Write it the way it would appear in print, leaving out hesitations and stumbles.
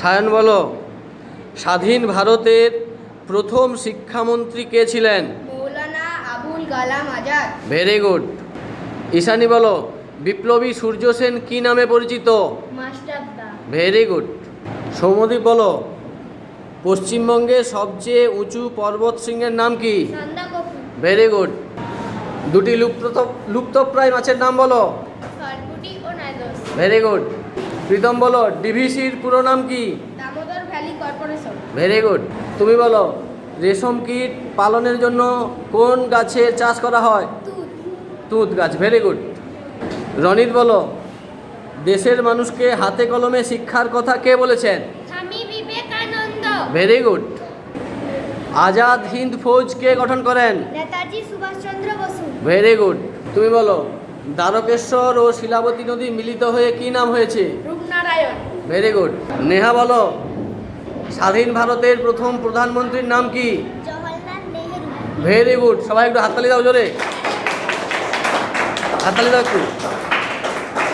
সায়ন বলো, স্বাধীন ভারতের প্রথম শিক্ষামন্ত্রী কে ছিলেন? মৌলানা আবুল কালাম আজাদ। Very good. ঈশানী বলো, বিপ্লবী সূর্য সেন কী নামে পরিচিত? মাস্টারদা। Very good. সৌম্যদীপ বলো, পশ্চিমবঙ্গের সবচেয়ে উঁচু পর্বতশৃঙ্গের নাম কি? সান্দাকফু। Very good. দুটি লুপ্তপ্রায় মাছের নাম বলো। সরপুটি ও নাইদোস। Very good. প্রীতম বলো, ডিভিসির পুরো নাম কি? Damodar valley corporation. Very good. তুমি বলো, রেশম কীট পালনের জন্য কোন গাছের চাষ করা হয়? তুত। তুঁত গাছ। Very good. রনিত বলো, দেশের মানুষকে হাতে কলমে শিক্ষার কথা কে বলেছেন? স্বামী বিবেকানন্দ। Very good. আজাদ হিন্দ ফৌজ কে গঠন করেন? নেতাজি সুভাষচন্দ্র বসু। Very good. তুমি বলো, দ্বারকেশ্বর ও শিলাবতী নদী মিলিত হয়ে কি নাম হয়েছে? রূপনারায়ণ। Very good. নেহা বলো, স্বাধীন ভারতের প্রথম প্রধানমন্ত্রীর নাম কি? জওহরলাল নেহেরু। Very good. সবাই একটু হাততালি দাও, জোরে হাততালি দাও একটু।